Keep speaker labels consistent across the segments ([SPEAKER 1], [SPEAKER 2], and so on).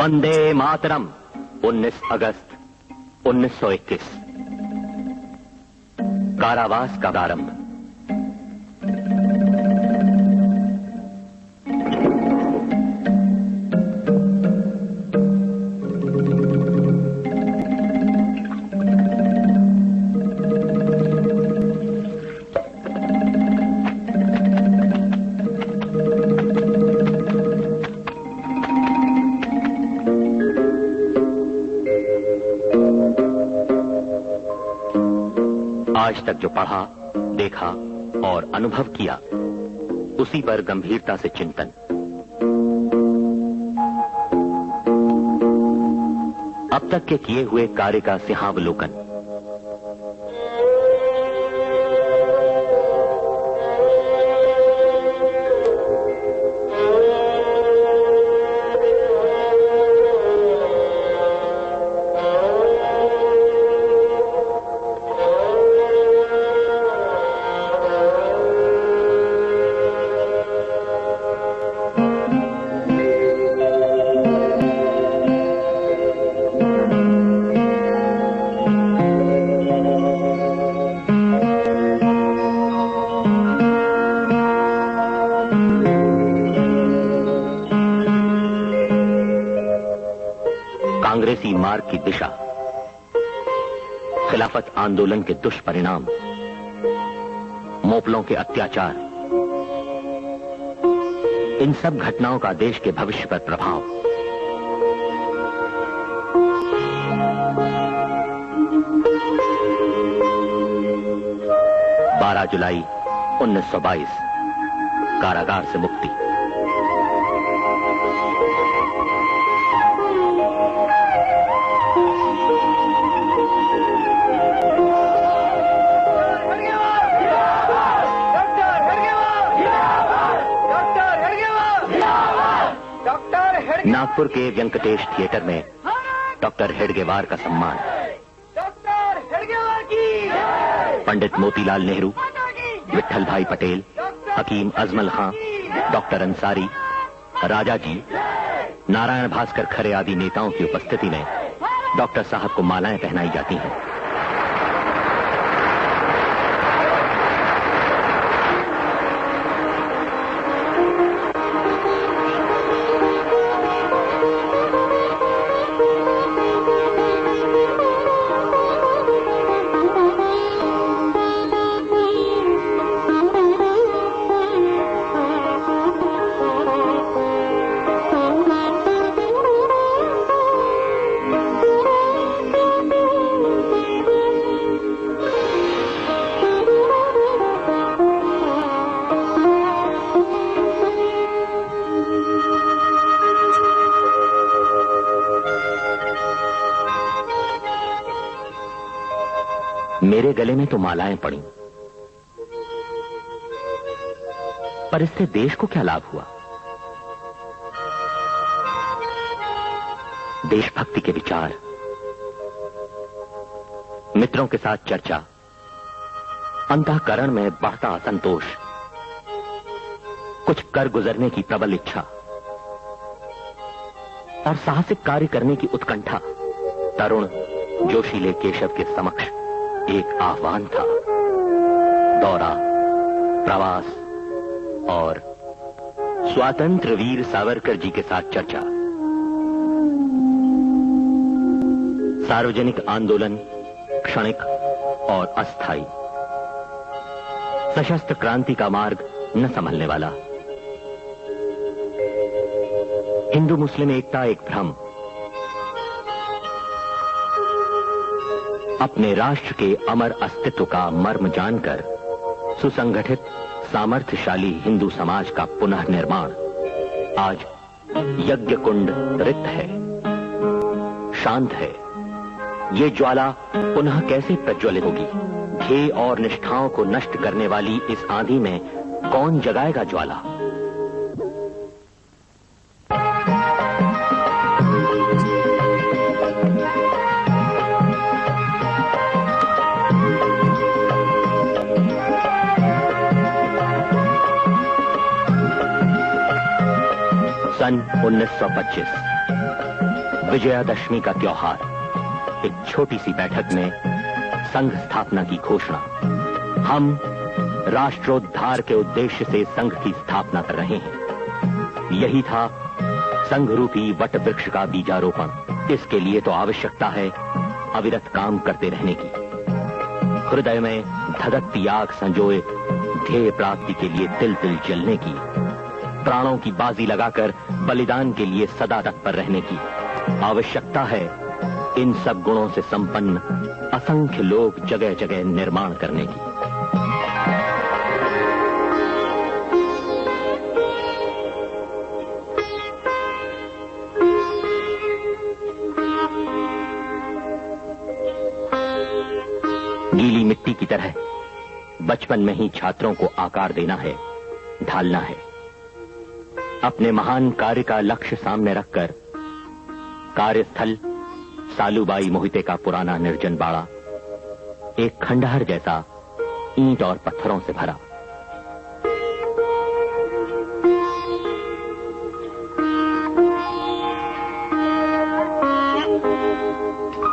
[SPEAKER 1] वंदे मातरम 19 अगस्त 1921 कारावास का प्रारंभ। आज तक जो पढ़ा, देखा और अनुभव किया, उसी पर गंभीरता से चिंतन। अब तक के किए हुए कार्य का सिंहावलोकन। कांग्रेसी मार्ग की दिशा, खिलाफत आंदोलन के दुष्परिणाम, मोपलों के अत्याचार, इन सब घटनाओं का देश के भविष्य पर प्रभाव। बारह जुलाई 1922 कारागार से मुक्ति। नागपुर के वेंकटेश थिएटर में डॉक्टर हेडगेवार का सम्मान। पंडित मोतीलाल नेहरू, विट्ठल भाई पटेल, हकीम अजमल खां, डॉक्टर अंसारी, राजा जी, नारायण भास्कर खरे आदि नेताओं की उपस्थिति में डॉक्टर साहब को मालाएं पहनाई जाती हैं। मेरे गले में तो मालाएं पड़ी, पर इससे देश को क्या लाभ हुआ? देशभक्ति के विचार, मित्रों के साथ चर्चा, अंतःकरण में बढ़ता असंतोष, कुछ कर गुजरने की प्रबल इच्छा और साहसिक कार्य करने की उत्कंठा तरुण जोशीले केशव के समक्ष एक आह्वान था। दौरा, प्रवास और स्वातंत्र वीर सावरकर जी के साथ चर्चा। सार्वजनिक आंदोलन क्षणिक और अस्थायी। सशस्त्र क्रांति का मार्ग न संभलने वाला। हिंदू मुस्लिम एकता एक भ्रम। अपने राष्ट्र के अमर अस्तित्व का मर्म जानकर सुसंगठित सामर्थ्यशाली हिंदू समाज का पुनः निर्माण आज यज्ञ कुंड रिक्त है, शांत है। ये ज्वाला पुनः कैसे प्रज्वलित होगी? ध्येय और निष्ठाओं को नष्ट करने वाली इस आंधी में कौन जगाएगा ज्वाला? सन 1925 विजयादशमी का त्योहार, एक छोटी सी बैठक में संघ स्थापना की घोषणा। हम राष्ट्रोद्धार के उद्देश्य से संघ की स्थापना कर रहे हैं। यही था संघ रूपी वट वृक्ष का बीजारोपण। इसके लिए तो आवश्यकता है अविरत काम करते रहने की, हृदय में धधकती आग संजोए ध्येय प्राप्ति के लिए तिल तिल जलने की, प्राणों की बाजी लगाकर बलिदान के लिए सदा तत्पर रहने की आवश्यकता है। इन सब गुणों से संपन्न असंख्य लोग जगह जगह निर्माण करने की। गीली मिट्टी की तरह बचपन में ही छात्रों को आकार देना है, ढालना है। अपने महान कार्य का लक्ष्य सामने रखकर कार्यस्थल सालूबाई मोहिते का पुराना निर्जन बाड़ा, एक खंडहर जैसा ईंट और पत्थरों से भरा।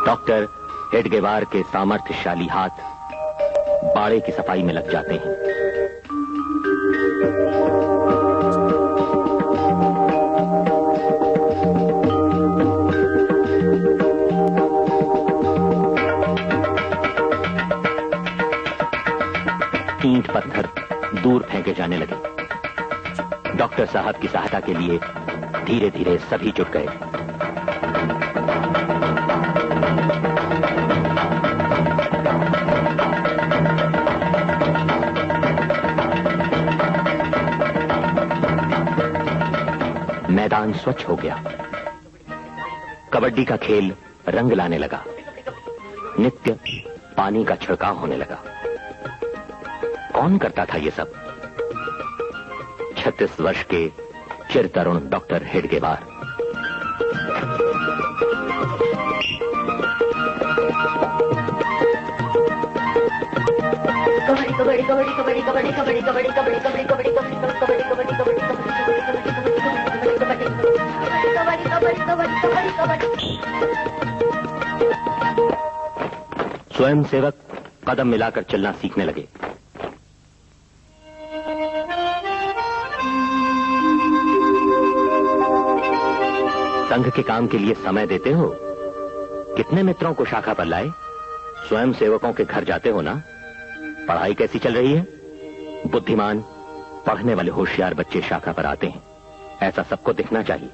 [SPEAKER 1] डॉक्टर हेडगेवार के सामर्थ्यशाली हाथ बाड़े की सफाई में लग जाते हैं। ईंट पत्थर दूर फेंके जाने लगे। डॉक्टर साहब की सहायता के लिए धीरे धीरे सभी जुट गए। मैदान स्वच्छ हो गया। कबड्डी का खेल रंग लाने लगा। नित्य पानी का छिड़काव होने लगा। कौन करता था ये सब? 36 वर्ष के चिर तरुण डॉक्टर हेडगेवार। कबड्डी कबड्डी कबड्डी कबड्डी कबड्डी कबड्डी कबड्डी कबड्डी कबड्डी कबड्डी कबड्डी कबड्डी स्वयं सेवक कदम मिलाकर चलना सीखने लगे। संघ के काम के लिए समय देते हो? कितने मित्रों को शाखा पर लाए? स्वयं सेवकों के घर जाते हो ना? पढ़ाई कैसी चल रही है? बुद्धिमान, पढ़ने वाले होशियार बच्चे शाखा पर आते हैं। ऐसा सबको दिखना चाहिए।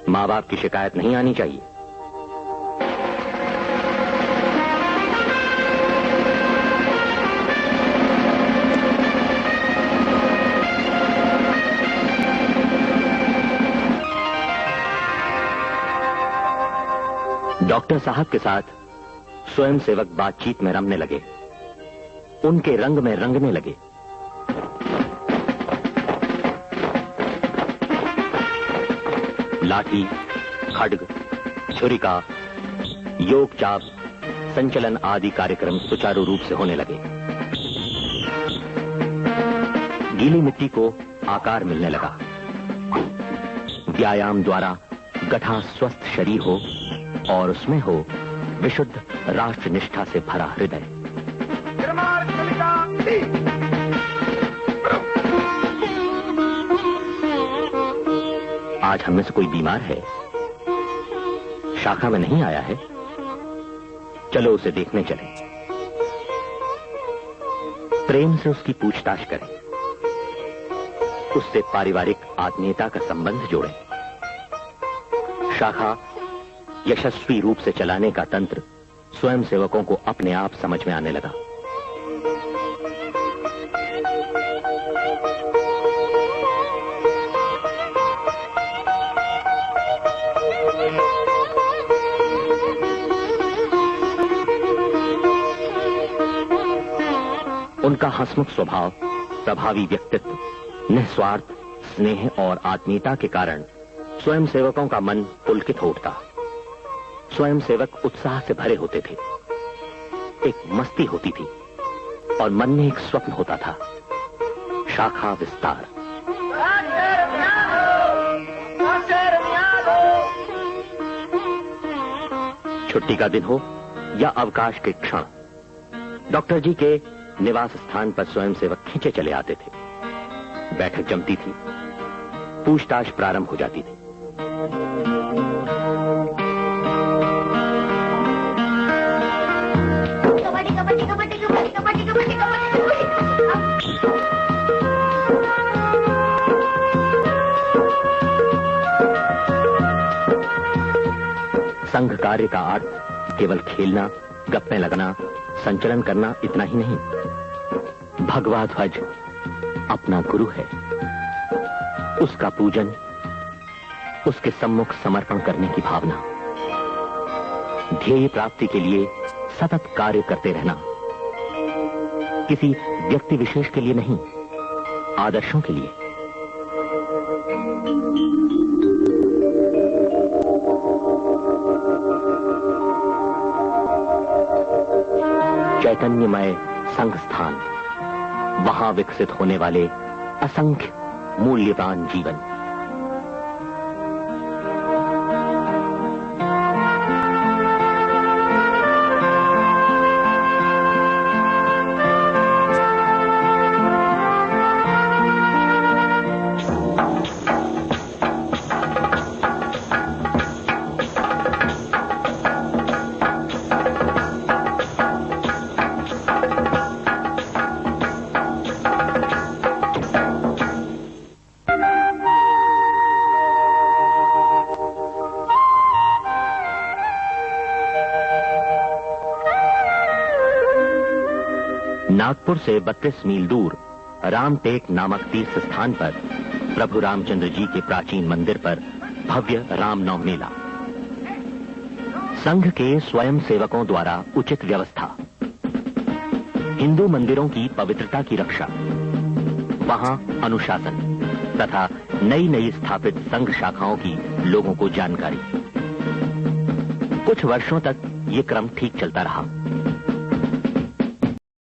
[SPEAKER 1] माँ बाप की शिकायत नहीं आनी चाहिए। डॉक्टर साहब के साथ स्वयं सेवक बातचीत में रमने लगे, उनके रंग में रंगने लगे। लाठी, खड्ग, छुरिका, योग चाप, संचलन आदि कार्यक्रम सुचारू रूप से होने लगे। गीली मिट्टी को आकार मिलने लगा। व्यायाम द्वारा गठा स्वस्थ शरीर हो और उसमें हो विशुद्ध राष्ट्र निष्ठा से भरा हृदय। आज हम में से कोई बीमार है? शाखा में नहीं आया है? चलो उसे देखने चलें। प्रेम से उसकी पूछताछ करें, उससे पारिवारिक आत्मीयता का संबंध जोड़ें। शाखा यशस्वी रूप से चलाने का तंत्र स्वयं सेवकों को अपने आप समझ में आने लगा। उनका हंसमुख स्वभाव, प्रभावी व्यक्तित्व, निस्वार्थ स्नेह और आत्मीयता के कारण स्वयं सेवकों का मन पुलकित हो उठता। स्वयं सेवक उत्साह से भरे होते थे। एक मस्ती होती थी और मन में एक स्वप्न होता था, शाखा विस्तार। छुट्टी का दिन हो या अवकाश के क्षण, डॉक्टर जी के निवास स्थान पर स्वयंसेवक खींचे चले आते थे। बैठक जमती थी, पूछताछ प्रारंभ हो जाती थी। संघ कार्य का अर्थ केवल खेलना, गप्पे लगना, संचलन करना इतना ही नहीं। भगवा ध्वज अपना गुरु है, उसका पूजन, उसके सम्मुख समर्पण करने की भावना, ध्येय प्राप्ति के लिए सतत कार्य करते रहना, किसी व्यक्ति विशेष के लिए नहीं, आदर्शों के लिए। चैतन्यमय संघ स्थान, वहां विकसित होने वाले असंख्य मूल्यवान जीवन। नागपुर से 32 मील दूर रामटेक नामक तीर्थ स्थान पर प्रभु रामचंद्र जी के प्राचीन मंदिर पर भव्य रामनवमी मेला। संघ के स्वयं सेवकों द्वारा उचित व्यवस्था, हिंदू मंदिरों की पवित्रता की रक्षा, वहां अनुशासन तथा नई नई स्थापित संघ शाखाओं की लोगों को जानकारी। कुछ वर्षों तक ये क्रम ठीक चलता रहा।